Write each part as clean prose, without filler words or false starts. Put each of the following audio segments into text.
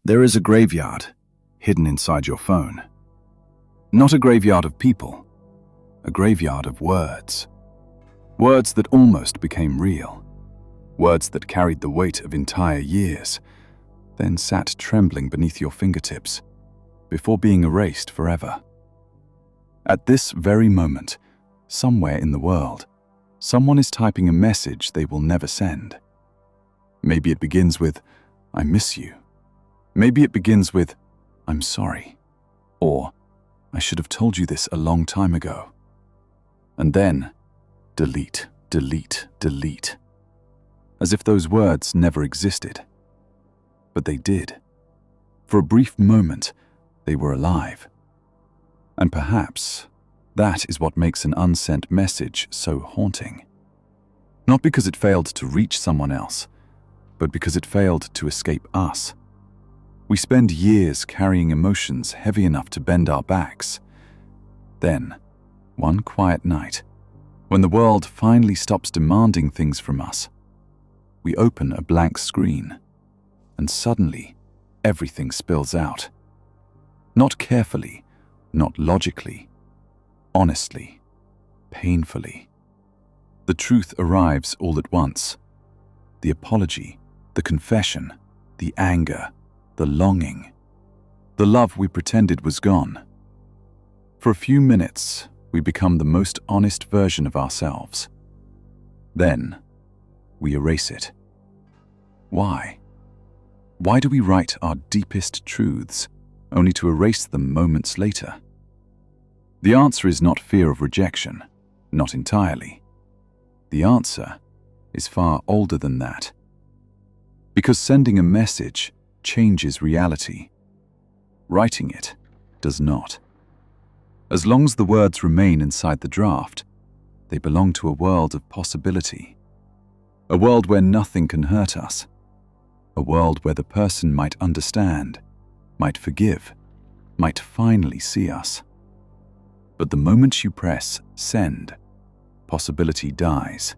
There is a graveyard hidden inside your phone. Not a graveyard of people, a graveyard of words. Words that almost became real. Words that carried the weight of entire years, then sat trembling beneath your fingertips, before being erased forever. At this very moment, somewhere in the world, someone is typing a message they will never send. Maybe it begins with, "I miss you." Maybe it begins with, "I'm sorry," or "I should have told you this a long time ago." And then, delete, delete, delete. As if those words never existed. But they did. For a brief moment, they were alive. And perhaps that is what makes an unsent message so haunting. Not because it failed to reach someone else, but because it failed to escape us. We spend years carrying emotions heavy enough to bend our backs. Then, one quiet night, when the world finally stops demanding things from us, we open a blank screen, and suddenly, everything spills out. Not carefully, not logically, honestly, painfully. The truth arrives all at once. The apology, the confession, the anger, the longing. The love we pretended was gone. For a few minutes, we become the most honest version of ourselves. Then, we erase it. Why? Why do we write our deepest truths, only to erase them moments later? The answer is not fear of rejection, not entirely. The answer is far older than that. Because sending a message changes reality. Writing it does not. As long as the words remain inside the draft, they belong to a world of possibility. A world where nothing can hurt us. A world where the person might understand, might forgive, might finally see us. But the moment you press send, possibility dies.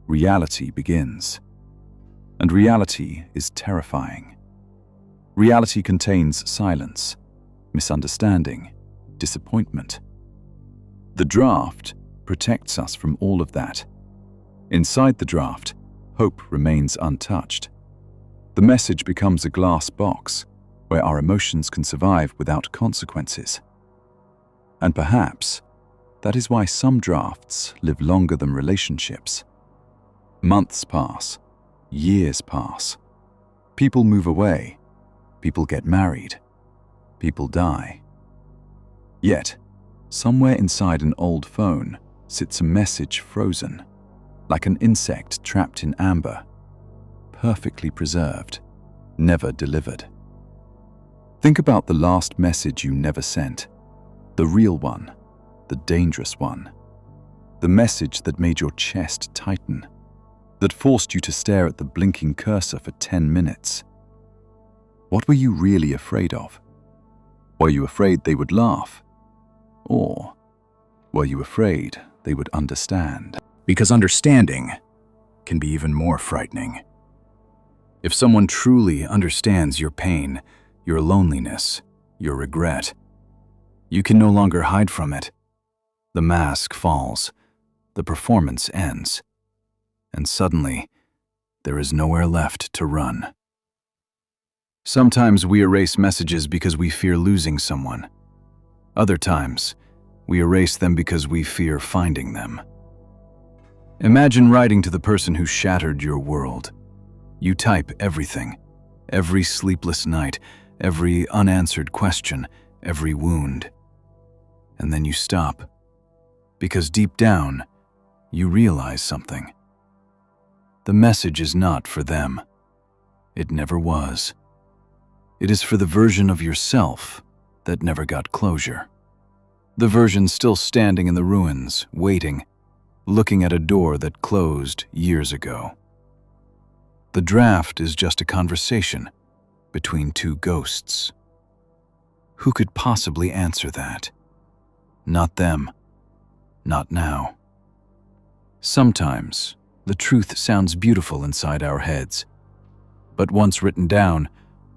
Reality begins. And reality is terrifying. Reality contains silence, misunderstanding, disappointment. The draft protects us from all of that. Inside the draft, hope remains untouched. The message becomes a glass box where our emotions can survive without consequences. And perhaps that is why some drafts live longer than relationships. Months pass, years pass. People move away. People get married. People die. Yet, somewhere inside an old phone sits a message frozen, like an insect trapped in amber, perfectly preserved, never delivered. Think about the last message you never sent, the real one, the dangerous one, the message that made your chest tighten, that forced you to stare at the blinking cursor for 10 minutes. What were you really afraid of? Were you afraid they would laugh? Or were you afraid they would understand? Because understanding can be even more frightening. If someone truly understands your pain, your loneliness, your regret, you can no longer hide from it. The mask falls, the performance ends, and suddenly there is nowhere left to run. Sometimes we erase messages because we fear losing someone. Other times, we erase them because we fear finding them. Imagine writing to the person who shattered your world. You type everything, every sleepless night, every unanswered question, every wound. And then you stop, because deep down, you realize something. The message is not for them. It never was. It is for the version of yourself that never got closure. The version still standing in the ruins, waiting, looking at a door that closed years ago. The draft is just a conversation between two ghosts. Who could possibly answer that? Not them. Not now. Sometimes, the truth sounds beautiful inside our heads, but once written down,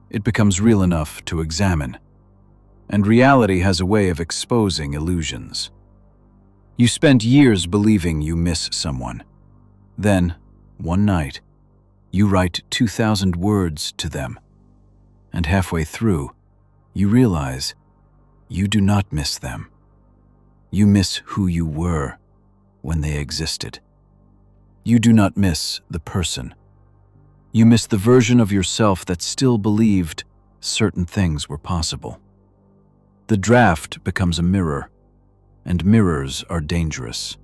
it becomes real enough to examine. And reality has a way of exposing illusions. You spent years believing you miss someone. Then, one night, you write 2,000 words to them. And halfway through, you realize you do not miss them. You miss who you were when they existed. You do not miss the person. You miss the version of yourself that still believed certain things were possible. The draft becomes a mirror, and mirrors are dangerous.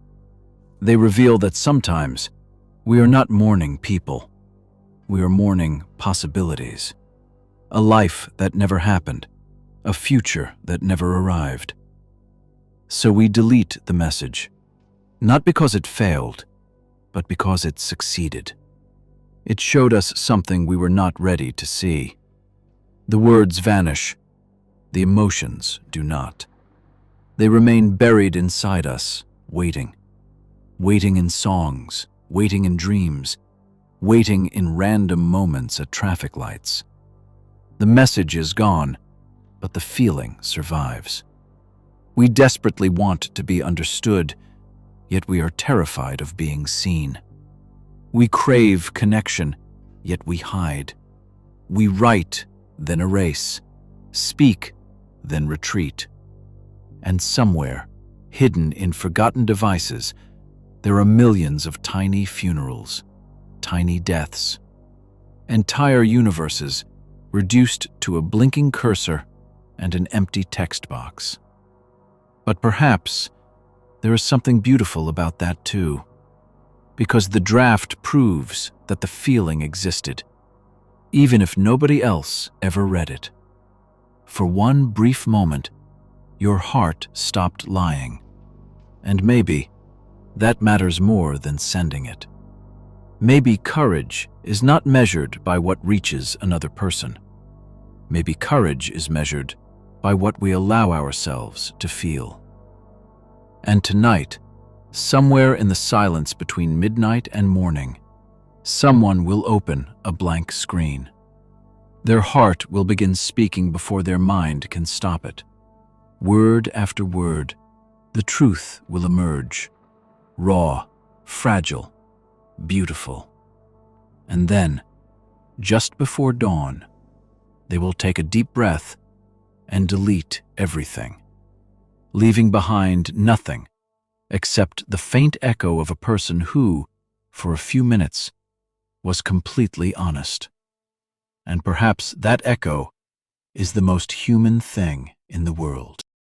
They reveal that sometimes we are not mourning people. We are mourning possibilities. A life that never happened, a future that never arrived. So we delete the message, not because it failed, but because it succeeded. It showed us something we were not ready to see. The words vanish, the emotions do not. They remain buried inside us, waiting. Waiting in songs, waiting in dreams, waiting in random moments at traffic lights. The message is gone, but the feeling survives. We desperately want to be understood, yet we are terrified of being seen. We crave connection, yet we hide. We write, then erase, speak, then retreat. And somewhere, hidden in forgotten devices, there are millions of tiny funerals, tiny deaths, entire universes reduced to a blinking cursor and an empty text box. But perhaps there is something beautiful about that too, because the draft proves that the feeling existed, even if nobody else ever read it. For one brief moment, your heart stopped lying, and maybe that matters more than sending it. Maybe courage is not measured by what reaches another person. Maybe courage is measured by what we allow ourselves to feel. And tonight, somewhere in the silence between midnight and morning, someone will open a blank screen. Their heart will begin speaking before their mind can stop it. Word after word, the truth will emerge, raw, fragile, beautiful. And then, just before dawn, they will take a deep breath and delete everything, leaving behind nothing except the faint echo of a person who, for a few minutes, was completely honest. And perhaps that echo is the most human thing in the world.